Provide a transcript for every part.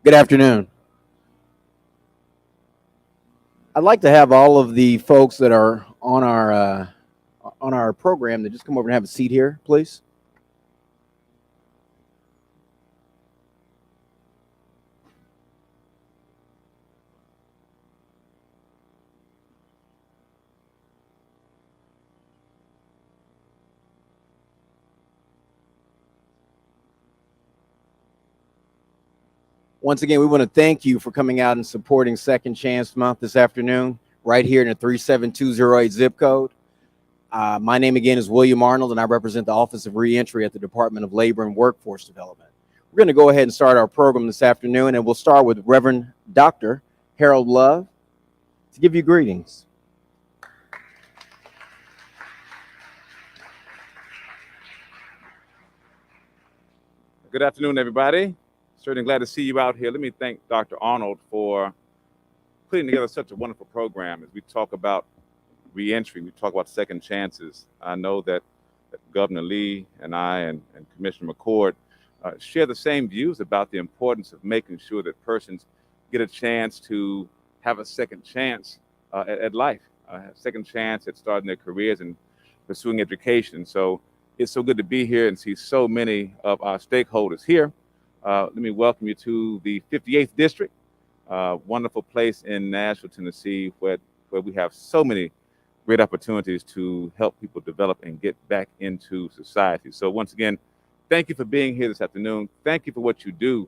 Good afternoon. I'd like to have all of the folks that are on our program to just come over and have a seat here, please. Once again, we want to thank you for coming out and supporting Second Chance Month this afternoon, right here in the 37208 zip code. My name again is William Arnold, and I represent the Office of Reentry at the Department of Labor and Workforce Development. We're going to go ahead and start our program this afternoon, and we'll start with Reverend Dr. Harold Love to give you greetings. Good afternoon, everybody. Certainly glad to see you out here. Let me thank Dr. Arnold for putting together such a wonderful program as we talk about reentry, we talk about second chances. I know that Governor Lee and I and Commissioner McCord share the same views about the importance of making sure that persons get a chance to have a second chance at life, a second chance at starting their careers and pursuing education. So it's so good to be here and see so many of our stakeholders here. Let me welcome you to the 58th District, wonderful place in Nashville, Tennessee, where we have so many great opportunities to help people develop and get back into society. So once again, thank you for being here this afternoon. Thank you for what you do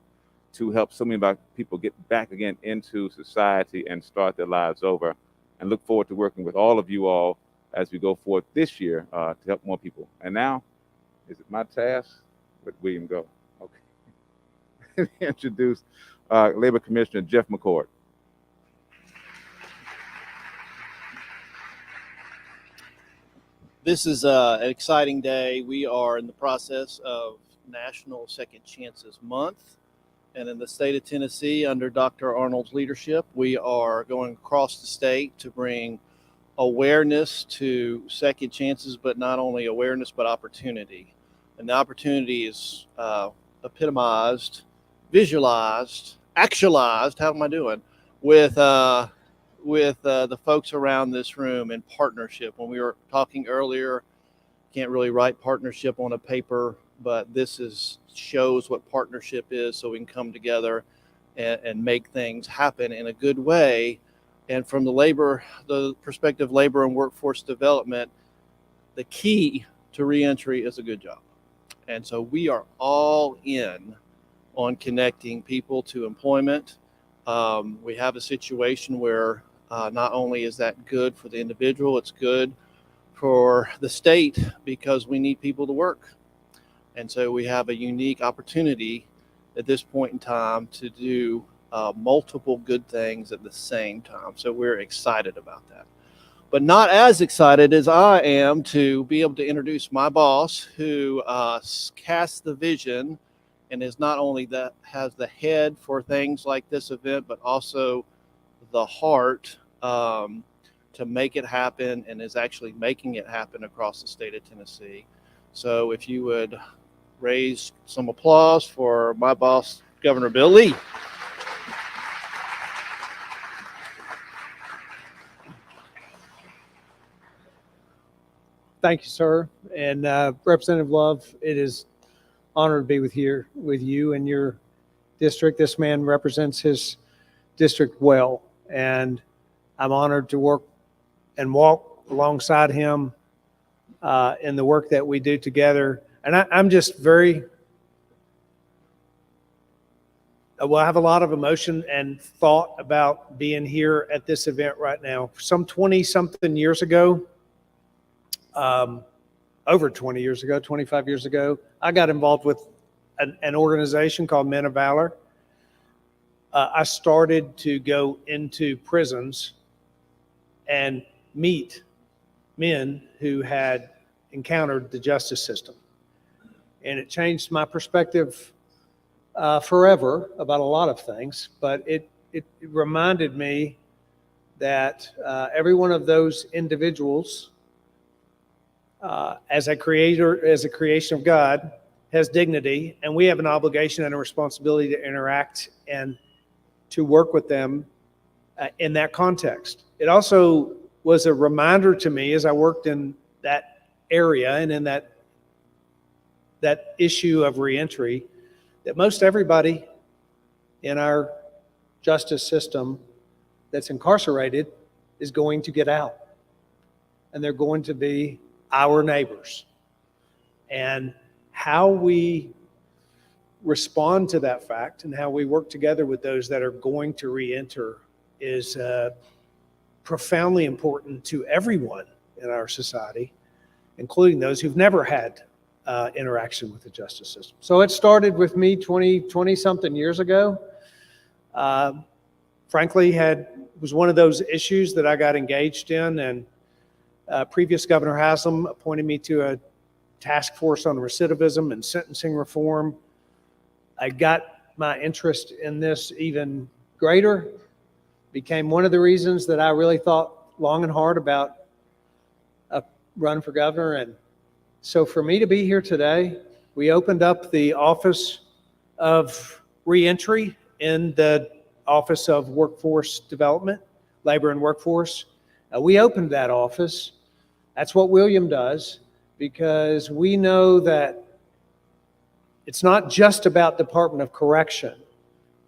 to help so many of our people get back again into society and start their lives over. And look forward to working with all of you all as we go forward this year to help more people. And now, is it my task? Let William go. Okay. Introduce Labor Commissioner Jeff McCord. This is an exciting day. We are in the process of National Second Chances Month. And in the state of Tennessee, under Dr. Arnold's leadership, we are going across the state to bring awareness to second chances, but not only awareness, but opportunity. And the opportunity is epitomized, visualized, actualized, how am I doing, with the folks around this room in partnership. When we were talking earlier, can't really write partnership on a paper, but this shows what partnership is, so we can come together and make things happen in a good way. And from the perspective of labor and workforce development, the key to reentry is a good job. And so we are all in on connecting people to employment. We have a situation where not only is that good for the individual, it's good for the state because we need people to work. And so we have a unique opportunity at this point in time to do multiple good things at the same time. So we're excited about that. But not as excited as I am to be able to introduce my boss, who casts the vision and is not only has the head for things like this event, but also the heart to make it happen, and is actually making it happen across the state of Tennessee. So if you would raise some applause for my boss, Governor Bill Lee. Thank you, sir. And Representative Love, it is an honor to be with you and your district. This man represents his district well, and I'm honored to work and walk alongside him in the work that we do together. And I'm just I have a lot of emotion and thought about being here at this event right now. Some 20-something years ago, over 20 years ago, 25 years ago, I got involved with an organization called Men of Valor. I started to go into prisons and meet men who had encountered the justice system. And it changed my perspective forever about a lot of things, but it reminded me that every one of those individuals, as a creation of God, has dignity, and we have an obligation and a responsibility to interact and to work with them in that context. It also was a reminder to me as I worked in that area and in that issue of reentry that most everybody in our justice system that's incarcerated is going to get out, and they're going to be our neighbors. And how we respond to that fact and how we work together with those that are going to reenter is profoundly important to everyone in our society, including those who've never had interaction with the justice system. So it started with me 20 something years ago. Frankly, was one of those issues that I got engaged in, and previous Governor Haslam appointed me to a task force on recidivism and sentencing reform. I got my interest in this even greater, became one of the reasons that I really thought long and hard about a run for governor. And so for me to be here today, we opened up the Office of Reentry in the Office of Workforce Development, Labor and Workforce. We opened that office. That's what William does, because we know that it's not just about Department of Correction.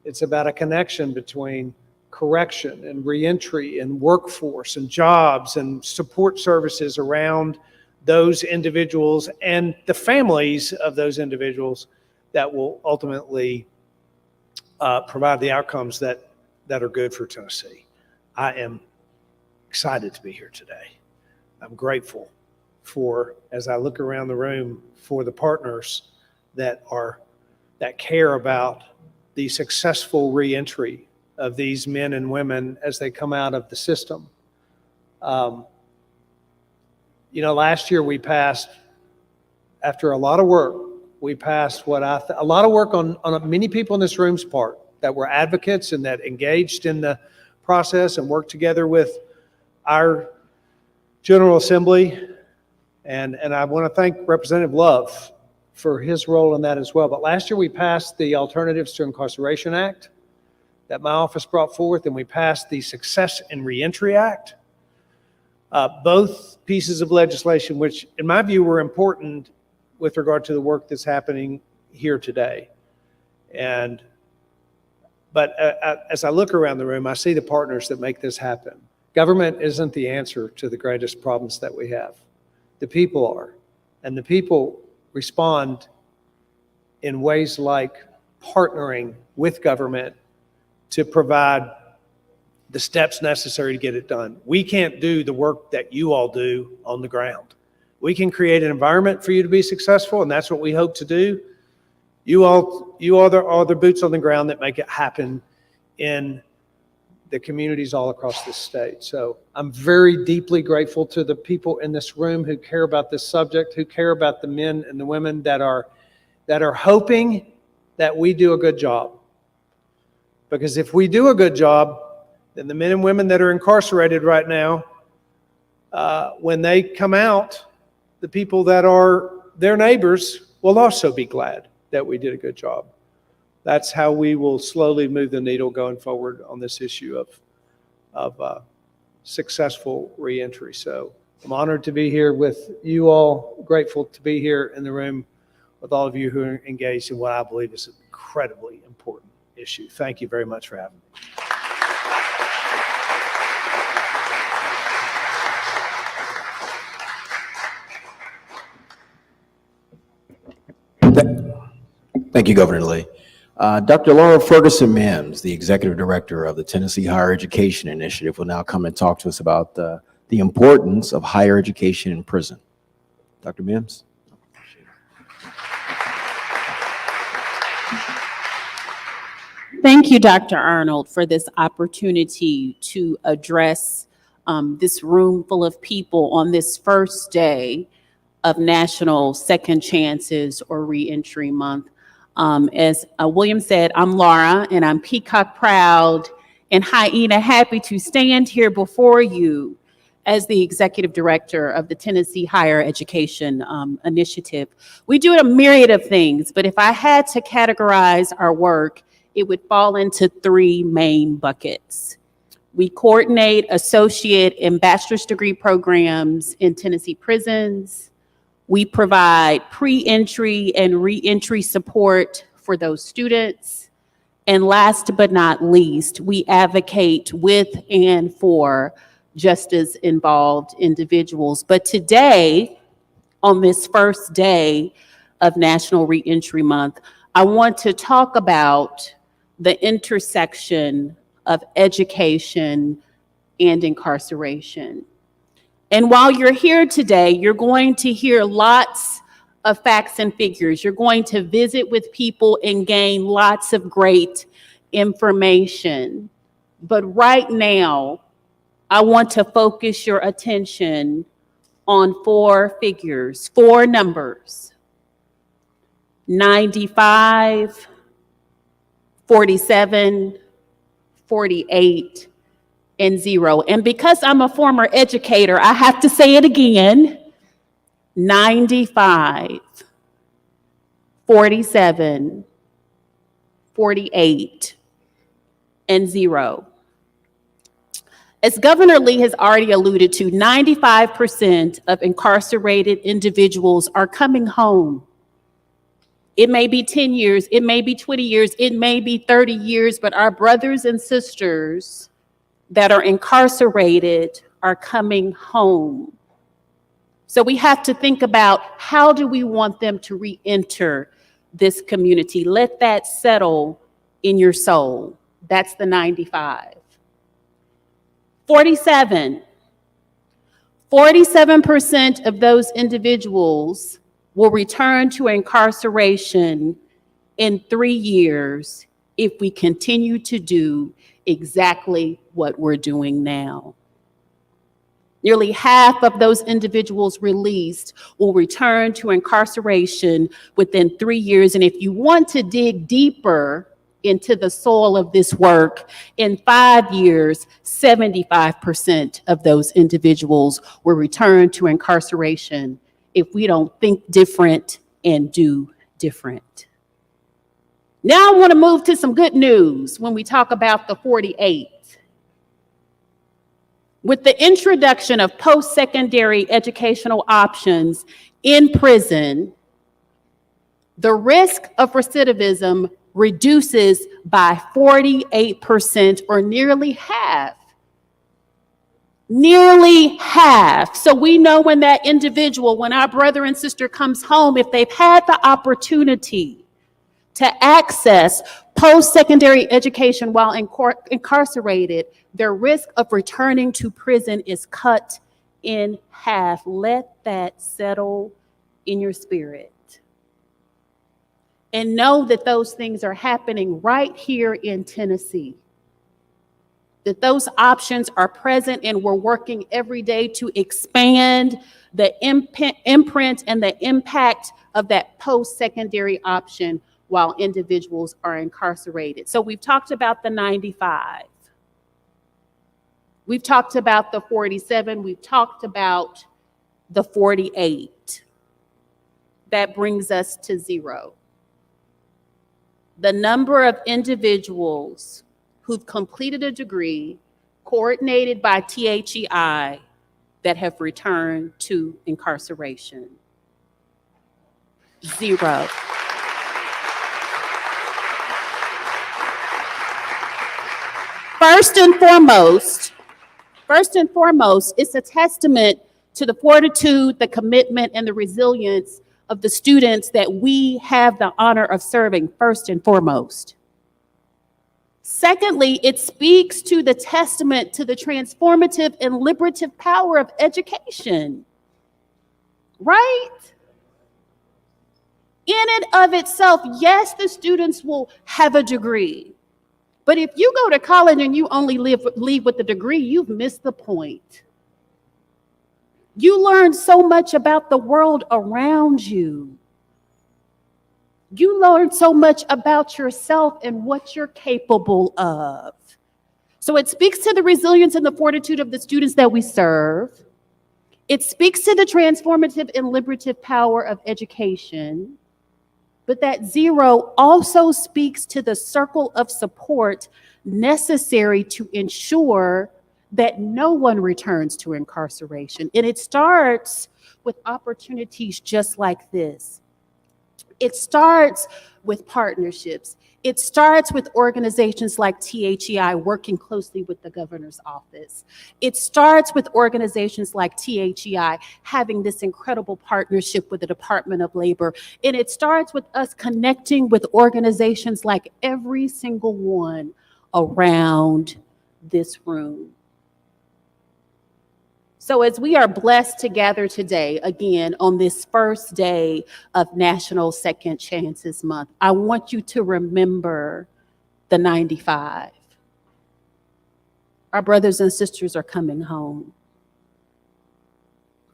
It's about a connection between correction and reentry and workforce and jobs and support services around those individuals and the families of those individuals that will ultimately provide the outcomes that are good for Tennessee. I am excited to be here today. I'm grateful for, as I look around the room, for the partners that care about the successful reentry of these men and women as they come out of the system. Last year we passed, after a lot of work, we passed a lot of work on many people in this room's part that were advocates and that engaged in the process and worked together with our General Assembly. And I want to thank Representative Love for his role in that as well. But last year we passed the Alternatives to Incarceration Act that my office brought forth, and we passed the Success in Reentry Act. Both pieces of legislation, which in my view were important with regard to the work that's happening here today. But as I look around the room, I see the partners that make this happen. Government isn't the answer to the greatest problems that we have. The people are. And the people respond in ways like partnering with government to provide the steps necessary to get it done. We can't do the work that you all do on the ground. We can create an environment for you to be successful, and that's what we hope to do. You are the boots on the ground that make it happen in the communities all across this state. So I'm very deeply grateful to the people in this room who care about this subject, who care about the men and the women that are hoping that we do a good job. Because if we do a good job, then the men and women that are incarcerated right now, when they come out, the people that are their neighbors will also be glad that we did a good job. That's how we will slowly move the needle going forward on this issue of successful reentry. So I'm honored to be here with you all, grateful to be here in the room with all of you who are engaged in what I believe is an incredibly important issue. Thank you very much for having me. Thank you, Governor Lee. Dr. Laura Ferguson Mims, the Executive Director of the Tennessee Higher Education Initiative, will now come and talk to us about the importance of higher education in prison. Dr. Mims. Thank you, Dr. Arnold, for this opportunity to address this room full of people on this first day of National Second Chances or Reentry Month. As William said, I'm Laura, and I'm peacock proud and hyena happy to stand here before you as the Executive Director of the Tennessee Higher Education Initiative. We do a myriad of things, but if I had to categorize our work, it would fall into three main buckets. We coordinate associate and bachelor's degree programs in Tennessee prisons. We provide pre-entry and re-entry support for those students. And last but not least, we advocate with and for justice-involved individuals. But today, on this first day of National Reentry Month, I want to talk about the intersection of education and incarceration. And while you're here today, you're going to hear lots of facts and figures. You're going to visit with people and gain lots of great information. But right now, I want to focus your attention on four figures, four numbers: 95, 47, 48, and 0. And because I'm a former educator, I have to say it again: 95, 47, 48, and 0. As Governor Lee has already alluded to, 95% of incarcerated individuals are coming home. It may be 10 years, it may be 20 years, it may be 30 years, but our brothers and sisters that are incarcerated are coming home. So we have to think about, how do we want them to re-enter this community? Let that settle in your soul. That's the 95. 47. 47% of those individuals will return to incarceration in 3 years if we continue to do exactly what we're doing now. Nearly half of those individuals released will return to incarceration within 3 years. And if you want to dig deeper into the soul of this work, in 5 years, 75% of those individuals will return to incarceration if we don't think different and do different. Now I want to move to some good news when we talk about the 48. With the introduction of post-secondary educational options in prison, the risk of recidivism reduces by 48%, or nearly half. Nearly half. So we know when that individual, when our brother and sister comes home, if they've had the opportunity to access post-secondary education while incarcerated, their risk of returning to prison is cut in half. Let that settle in your spirit. And know that those things are happening right here in Tennessee. That those options are present, and we're working every day to expand the imprint and the impact of that post-secondary option while individuals are incarcerated. So we've talked about the 95. We've talked about the 47. We've talked about the 48. That brings us to 0. The number of individuals who've completed a degree coordinated by THEI that have returned to incarceration. 0. First and foremost, it's a testament to the fortitude, the commitment, and the resilience of the students that we have the honor of serving, first and foremost. Secondly, it speaks to the testament to the transformative and liberative power of education, right? In and of itself, yes, the students will have a degree. But if you go to college and you only leave with a degree, you've missed the point. You learn so much about the world around you. You learn so much about yourself and what you're capable of. So it speaks to the resilience and the fortitude of the students that we serve. It speaks to the transformative and liberative power of education. but that 0 also speaks to the circle of support necessary to ensure that no one returns to incarceration. And it starts with opportunities just like this. It starts with partnerships. It starts with organizations like THEI working closely with the governor's office. It starts with organizations like THEI having this incredible partnership with the Department of Labor. And it starts with us connecting with organizations like every single one around this room. So as we are blessed to gather today, again, on this first day of National Second Chances Month, I want you to remember the 95. Our brothers and sisters are coming home.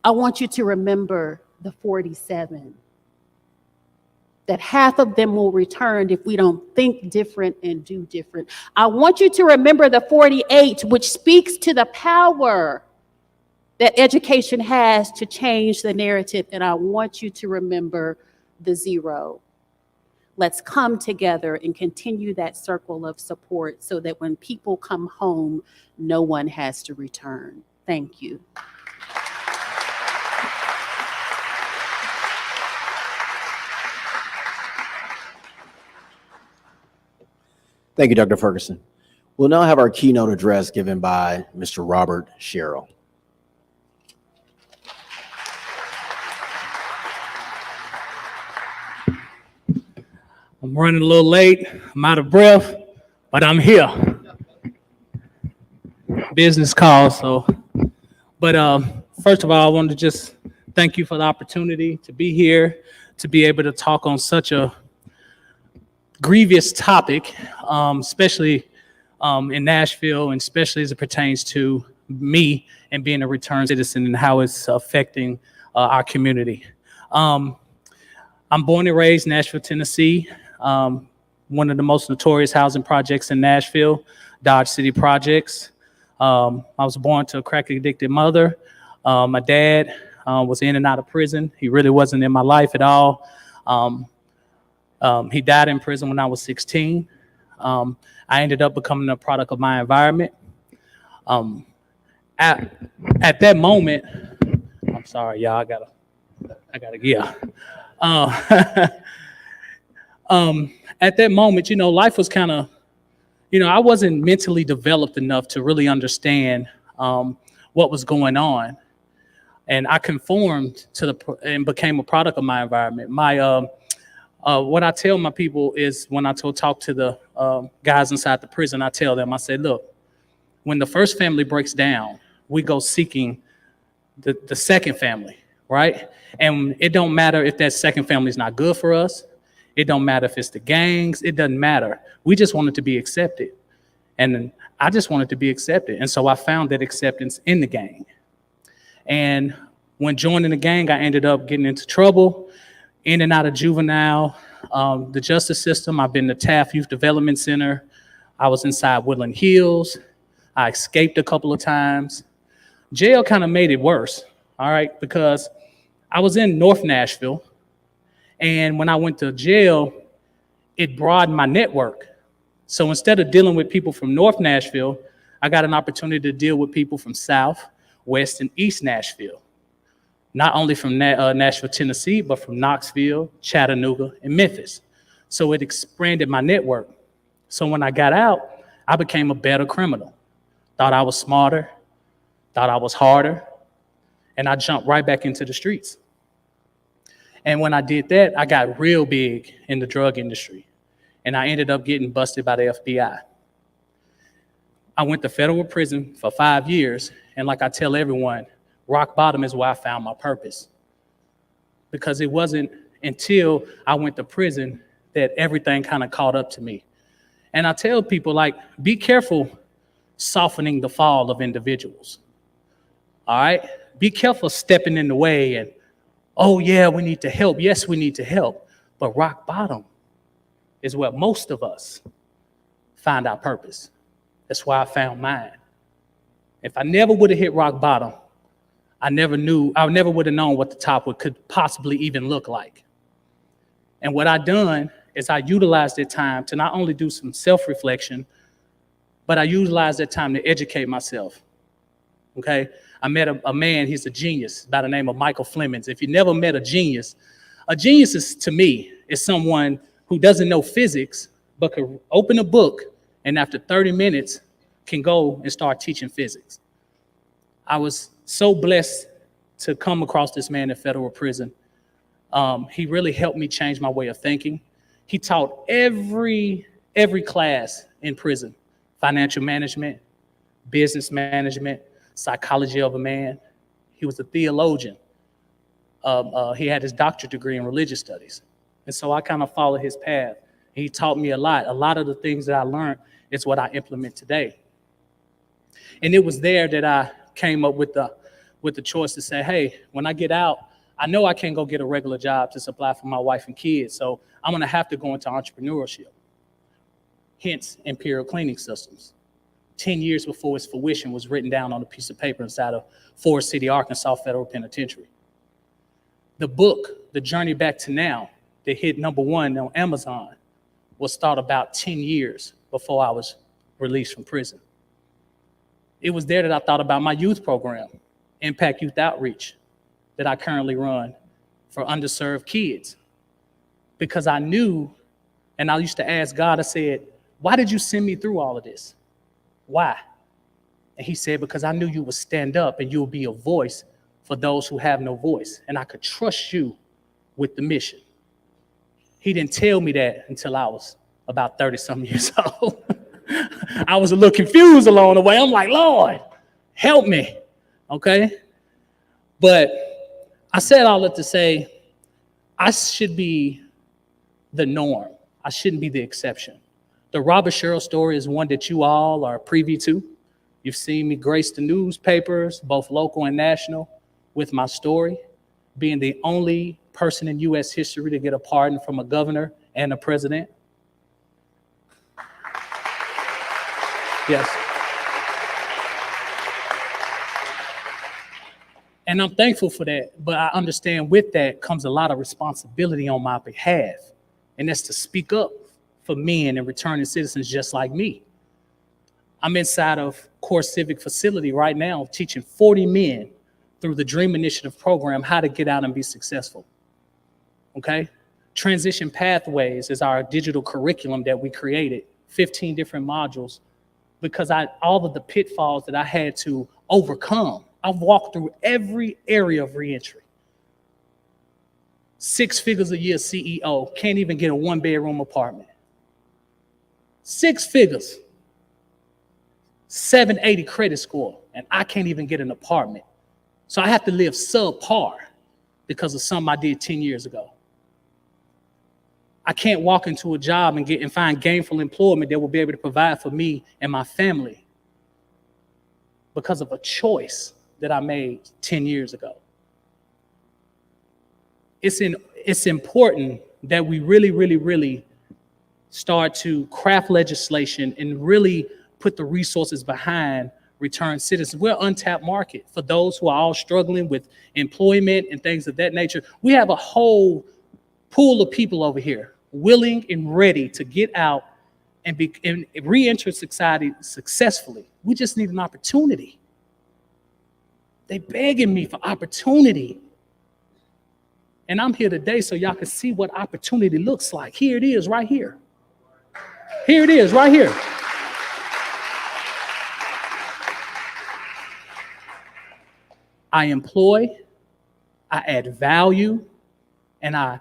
I want you to remember the 47. That half of them will return if we don't think different and do different. I want you to remember the 48, which speaks to the power that education has to change the narrative. And I want you to remember the 0. Let's come together and continue that circle of support so that when people come home, no one has to return. Thank you. Thank you, Dr. Ferguson. We'll now have our keynote address given by Mr. Robert Sherrill. I'm running a little late. I'm out of breath, but I'm here. Business call, so. But first of all, I wanted to just thank you for the opportunity to be here, to be able to talk on such a grievous topic, especially in Nashville, and especially as it pertains to me and being a returned citizen and how it's affecting our community. I'm born and raised in Nashville, Tennessee. One of the most notorious housing projects in Nashville, Dodge City Projects. I was born to a crack-addicted mother. My dad was in and out of prison. He really wasn't in my life at all. He died in prison when I was 16. I ended up becoming a product of my environment. At that moment, I'm sorry, y'all, I gotta, yeah. At that moment, life was kind of, I wasn't mentally developed enough to really understand what was going on. And I conformed and became a product of my environment. What I tell my people is when I talk to the guys inside the prison, I tell them, I say, look, when the first family breaks down, we go seeking the second family, right? And it don't matter if that second family is not good for us. It don't matter if it's the gangs. It doesn't matter. We just wanted to be accepted. And I just wanted to be accepted. And so I found that acceptance in the gang. And when joining the gang, I ended up getting into trouble, in and out of juvenile, the justice system. I've been to Taft Youth Development Center. I was inside Woodland Hills. I escaped a couple of times. Jail kind of made it worse, all right, because I was in North Nashville. And when I went to jail, it broadened my network. So instead of dealing with people from North Nashville, I got an opportunity to deal with people from South, West, and East Nashville. Not only from Nashville, Tennessee, but from Knoxville, Chattanooga, and Memphis. So it expanded my network. So when I got out, I became a better criminal. Thought I was smarter, thought I was harder, and I jumped right back into the streets. And when I did that, I got real big in the drug industry, and I ended up getting busted by the FBI. I went to federal prison for 5 years, and like I tell everyone, rock bottom is where I found my purpose. Because it wasn't until I went to prison that everything kind of caught up to me. And I tell people, like, be careful softening the fall of individuals. All right? Be careful stepping in the way and, oh yeah, we need to help. Yes, we need to help. But rock bottom is where most of us find our purpose. That's why I found mine. If I never would have hit rock bottom, I never would have known what the top could possibly even look like. And what I done is I utilized that time to not only do some self-reflection, but I utilized that time to educate myself. Okay, I met a man, he's a genius by the name of Michael Flemings. If you never met a genius is, to me, is someone who doesn't know physics, but could open a book and after 30 minutes can go and start teaching physics. I was so blessed to come across this man in federal prison. He really helped me change my way of thinking. He taught every class in prison: financial management, business management, psychology of a man. He was a theologian. He had his doctorate degree in religious studies. And so I kind of followed his path. He taught me a lot. A lot of the things that I learned is what I implement today. And it was there that I came up with the choice to say, hey, when I get out, I know I can't go get a regular job to supply for my wife and kids. So I'm going to have to go into entrepreneurship. Hence, Imperial Cleaning Systems. 10 years before its fruition was written down on a piece of paper inside of Forest City, Arkansas Federal Penitentiary. The book, The Journey Back to Now, that hit #1 on Amazon, was thought about 10 years before I was released from prison. It was there that I thought about my youth program, Impact Youth Outreach, that I currently run for underserved kids. Because I knew, and I used to ask God, I said, why did you send me through all of this? Why? And he said, because I knew you would stand up and you would be a voice for those who have no voice. And I could trust you with the mission. He didn't tell me that until I was about 30-something years old. I was a little confused along the way. I'm like, Lord, help me. Okay? But I said all that to say, I should be the norm. I shouldn't be the exception. The Robert Sherrill story is one that you all are privy to. You've seen me grace the newspapers, both local and national, with my story, being the only person in U.S. history to get a pardon from a governor and a president. Yes. And I'm thankful for that, but I understand with that comes a lot of responsibility on my behalf, and that's to speak up for men and returning citizens just like me. I'm inside of Core Civic Facility right now teaching 40 men through the Dream Initiative program how to get out and be successful, okay? Transition Pathways is our digital curriculum that we created, 15 different modules, because all of the pitfalls that I had to overcome, I've walked through every area of reentry. 6 figures a year CEO, can't even get a 1-bedroom apartment. 6 figures, 780 credit score, and I can't even get an apartment. So I have to live subpar because of something I did 10 years ago. I can't walk into a job and find gainful employment that will be able to provide for me and my family because of a choice that I made 10 years ago. It's important that we really start to craft legislation and really put the resources behind return citizens. We're an untapped market for those who are all struggling with employment and things of that nature. We have a whole pool of people over here willing and ready to get out and re-enter society successfully. We just need an opportunity. They begging me for opportunity. And I'm here today so y'all can see what opportunity looks like. Here it is right here. Here it is right here. I employ, I add value, and I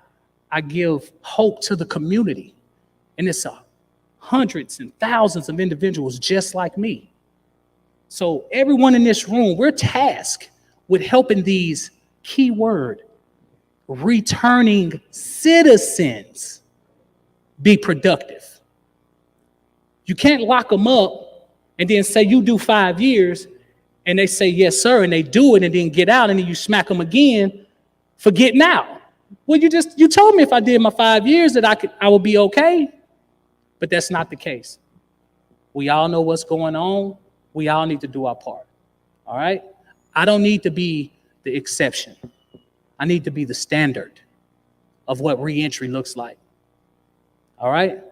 give hope to the community. And it's hundreds and thousands of individuals just like me. So everyone in this room, we're tasked with helping these keyword returning citizens be productive. You can't lock them up and then say you do 5 years and they say yes sir and they do it and then get out and then you smack them again for getting out. Well, you told me if I did my 5 years that I would be okay, but that's not the case. We all know what's going on. We all need to do our part. All right? I don't need to be the exception. I need to be the standard. of what reentry looks like. All right?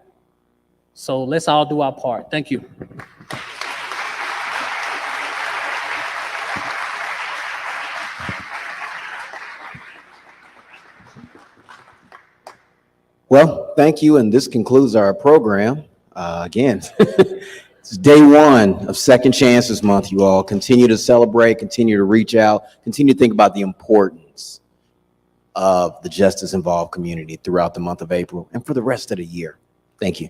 So let's all do our part. Thank you. Well, thank you, and this concludes our program. Again, it's day one of Second Chances Month, you all. Continue to celebrate, continue to reach out, continue to think about the importance of the justice-involved community throughout the month of April and for the rest of the year. Thank you.